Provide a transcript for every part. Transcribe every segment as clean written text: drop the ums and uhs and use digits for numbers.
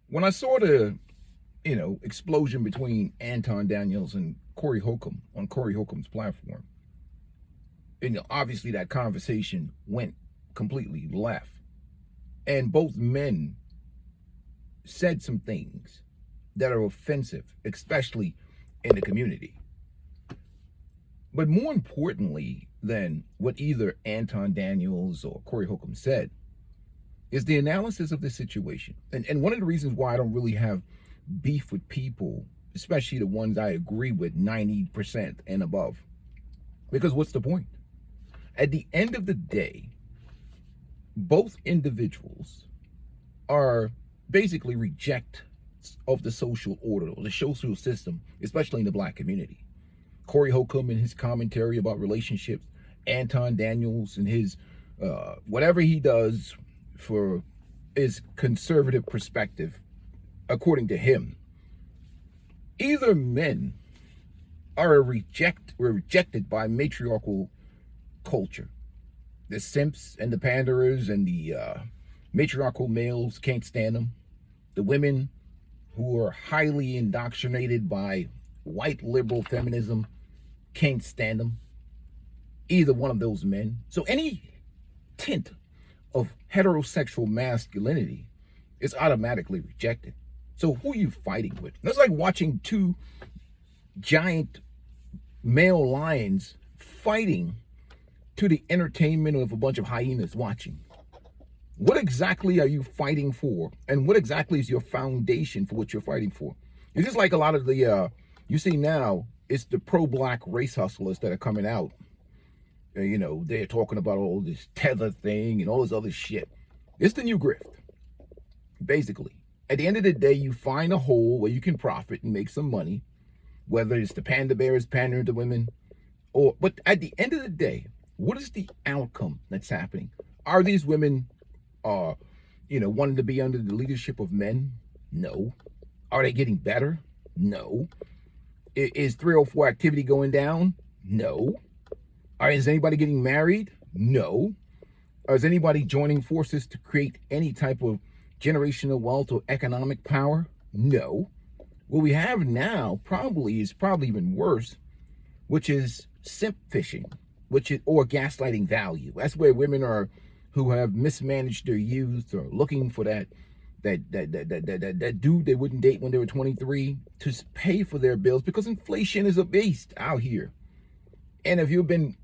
When I saw the, explosion between Anton Daniels and Corey Holcomb on Corey Holcomb's platform, obviously that conversation went completely left. And both men said some things that are offensive, especially in the community. But more importantly than what either Anton Daniels or Corey Holcomb said is the analysis of the situation. And one of the reasons why I don't really have beef with people, especially the ones I agree with 90% and above, because what's the point? At the end of the day, both individuals are basically reject of the social order or the social system, especially in the black community. Corey Holcomb in his commentary about relationships, Anton Daniels and his whatever he does for his conservative perspective, according to him, either men are rejected by matriarchal culture. The simps and the panderers and the matriarchal males can't stand them. The women who are highly indoctrinated by white liberal feminism can't stand them. Either one of those men. So any tint of heterosexual masculinity is automatically rejected. So who are you fighting with? That's like watching two giant male lions fighting to the entertainment of a bunch of hyenas watching. What exactly are you fighting for? And what exactly is your foundation for what you're fighting for? It's just like a lot of the, you see now, it's the pro-black race hustlers that are coming out. They're talking about all this tether thing and all this other shit. It's the new grift, basically. At the end of the day, you find a hole where you can profit and make some money, whether it's the panda bears pandering to women, but at the end of the day, what is the outcome that's happening? Are these women, wanting to be under the leadership of men? No. Are they getting better? No. Is 304 activity going down? No. Is anybody getting married? No. Is anybody joining forces to create any type of generational wealth or economic power? No. What we have now is probably even worse, which is simp fishing, or gaslighting value. That's where women are who have mismanaged their youth or looking for that dude they wouldn't date when they were 23 to pay for their bills, because inflation is a beast out here. And if you've been,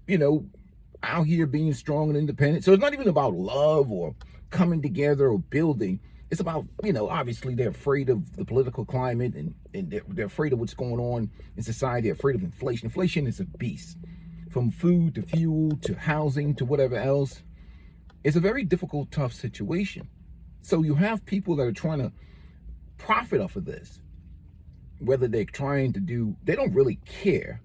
out here being strong and independent, so it's not even about love or coming together or building. It's about, obviously they're afraid of the political climate and they're afraid of what's going on in society. They're afraid of inflation. Inflation is a beast. From food to fuel to housing to whatever else. It's a very difficult, tough situation. So you have people that are trying to profit off of this. Whether they're trying to they don't really care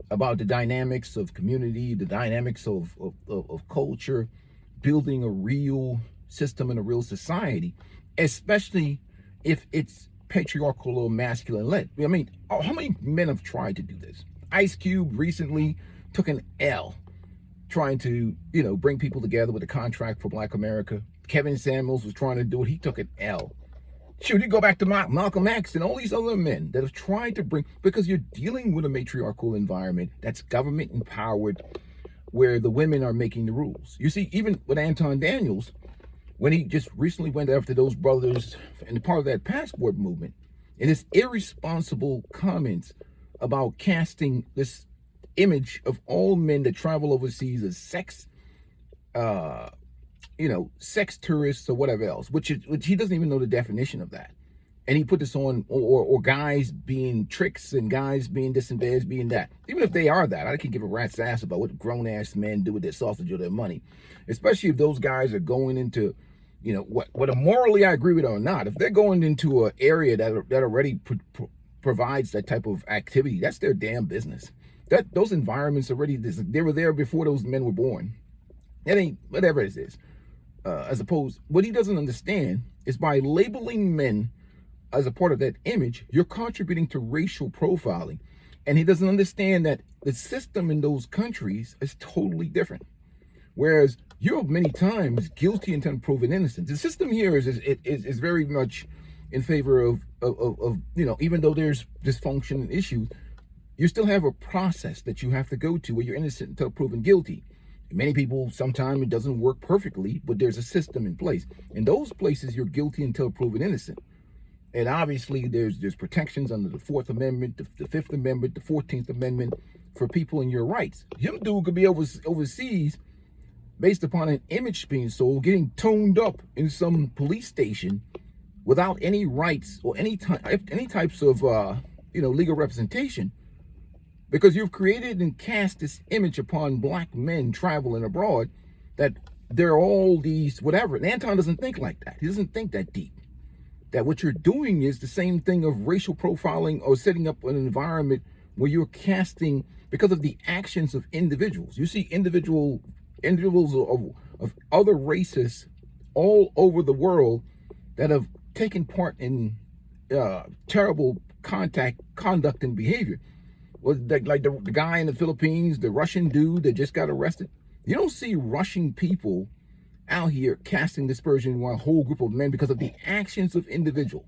about the dynamics of community, the dynamics of culture, building a real system and a real society, especially if it's patriarchal or masculine led. I mean, how many men have tried to do this? Ice Cube recently took an L trying to, bring people together with a contract for Black America. Kevin Samuels was trying to do it. He took an L. Shoot, you go back to Malcolm X and all these other men that have tried to because you're dealing with a matriarchal environment that's government empowered, where the women are making the rules. You see, even with Anton Daniels, when he just recently went after those brothers and part of that passport movement, and his irresponsible comments about casting this image of all men that travel overseas as sex tourists or whatever else, which he doesn't even know the definition of that. And he put this on, or guys being tricks and guys being this and bears being that. Even if they are that, I can give a rat's ass about what grown-ass men do with their sausage or their money. Especially if those guys are going into, whether morally I agree with it or not, if they're going into an area that already provides that type of activity, that's their damn business. Those environments already, they were there before those men were born. That ain't, whatever it is. As opposed, what he doesn't understand is by labeling men as a part of that image, you're contributing to racial profiling. And he doesn't understand that the system in those countries is totally different. Whereas you're many times guilty until proven innocent. The system here is very much, in favor of even though there's dysfunction and issues, you still have a process that you have to go to where you're innocent until proven guilty. Many people, sometimes it doesn't work perfectly, but there's a system in place. In those places, you're guilty until proven innocent. And obviously, there's protections under the Fourth Amendment, the Fifth Amendment, the 14th Amendment for people and your rights. Him dude could be overseas based upon an image being sold, getting toned up in some police station without any rights or any types of legal representation, because you've created and cast this image upon black men traveling abroad that they're all these whatever. And Anton doesn't think like that. He doesn't think that deep. That what you're doing is the same thing of racial profiling or setting up an environment where you're casting because of the actions of individuals. You see individuals of other races all over the world that have taken part in terrible conduct and behavior. Like the guy in the Philippines, the Russian dude that just got arrested. You don't see Russian people out here casting dispersion on a whole group of men because of the actions of individual.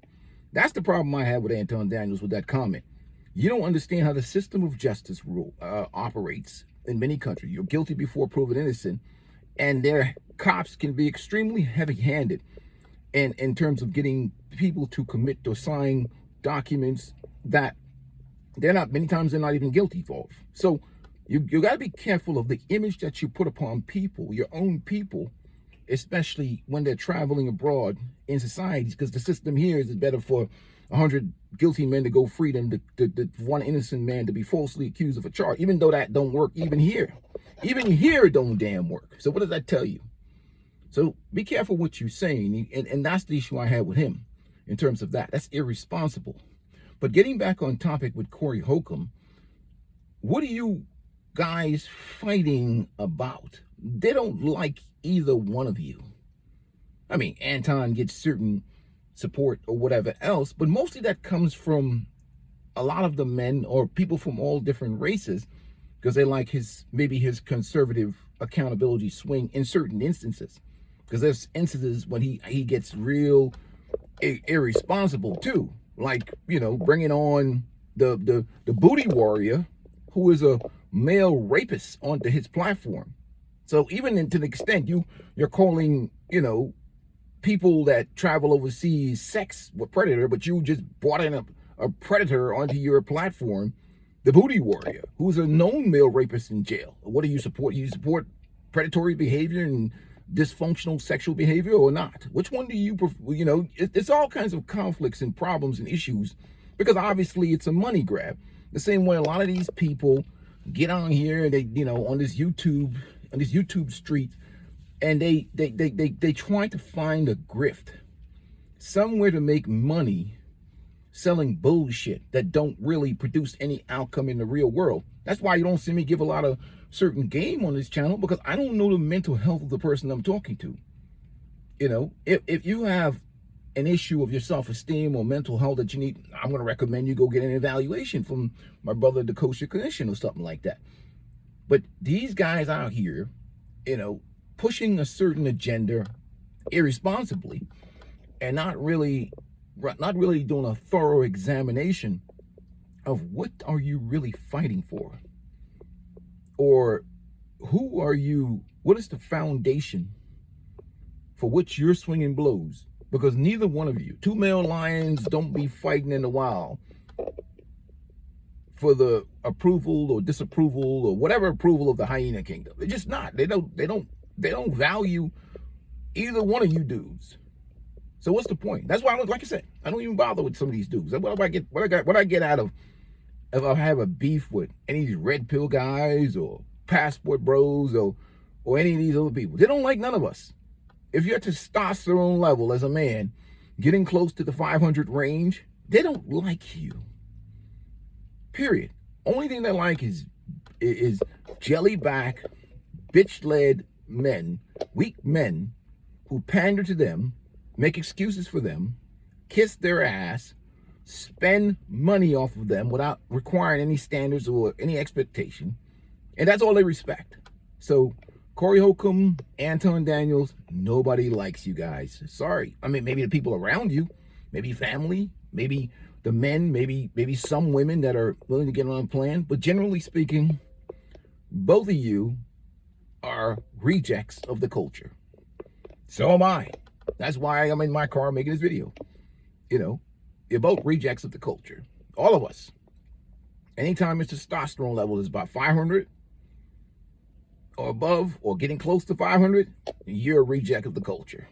That's the problem I have with Anton Daniels with that comment. You don't understand how the system of justice operates in many countries. You're guilty before proven innocent, and their cops can be extremely heavy-handed in terms of getting people to commit or sign documents that many times they're not even guilty for. So you got to be careful of the image that you put upon people, your own people, especially when they're traveling abroad in societies, because the system here is better for 100 guilty men to go free than the one innocent man to be falsely accused of a charge, even though that don't work even here. Even here it don't damn work. So what does that tell you? So be careful what you're saying, and that's the issue I had with him in terms of that. That's irresponsible. But getting back on topic with Corey Holcomb, what are you guys fighting about? They don't like either one of you. I mean, Anton gets certain support or whatever else, but mostly that comes from a lot of the men or people from all different races, because they like maybe his conservative accountability swing in certain instances. Because there's instances when he gets real irresponsible too, like bringing on the booty warrior, who is a male rapist, onto his platform. So even to the extent you're calling people that travel overseas sex predator, but you just brought in a predator onto your platform, the booty warrior, who's a known male rapist in jail. What do you support? You support predatory behavior and dysfunctional sexual behavior or not? Which one do you prefer? It's all kinds of conflicts and problems and issues, because obviously it's a money grab. The same way a lot of these people get on here and they on this YouTube street, and they try to find a grift somewhere to make money selling bullshit that don't really produce any outcome in the real world. That's why you don't see me give a lot of certain game on this channel, because I don't know the mental health of the person I'm talking to. If you have an issue of your self-esteem or mental health that you need, I'm going to recommend you go get an evaluation from my brother, the kosher clinician, or something like that. But these guys out here, pushing a certain agenda irresponsibly, and not really doing a thorough examination of what are you really fighting for, or what is the foundation for which you're swinging blows. Because neither one of you, two male lions, don't be fighting in the wild for the approval or disapproval or whatever approval of the hyena kingdom. They're just not. They don't value either one of you dudes. So what's the point? That's why, like I said, I don't even bother with some of these dudes. What I get out of if I have a beef with any of these red pill guys or passport bros or any of these other people? They don't like none of us. If your testosterone level as a man getting close to the 500 range, they don't like you. Period. Only thing they like is jelly-back, bitch-led men, weak men who pander to them, make excuses for them, kiss their ass, spend money off of them without requiring any standards or any expectation. And that's all they respect. So Corey Holcomb, Anton Daniels, nobody likes you guys. Sorry. I mean, maybe the people around you, maybe family, maybe the men, maybe some women that are willing to get on a plan. But generally speaking, both of you are rejects of the culture. So am I. That's why I'm in my car making this video. You know, you're both rejects of the culture. All of us. Anytime your testosterone level is about 500 or above, or getting close to 500, you're a reject of the culture.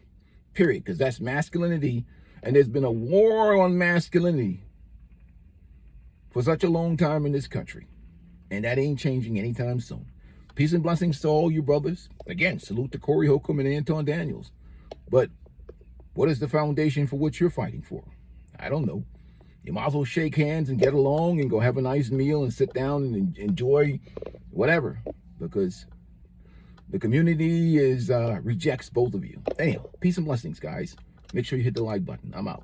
Period. Because that's masculinity. And there's been a war on masculinity for such a long time in this country. And that ain't changing anytime soon. Peace and blessings to all you brothers. Again, salute to Corey Holcomb and Anton Daniels. But what is the foundation for what you're fighting for? I don't know. You might as well shake hands and get along and go have a nice meal and sit down and enjoy whatever. Because the community rejects both of you. Anyhow, peace and blessings, guys. Make sure you hit the like button. I'm out.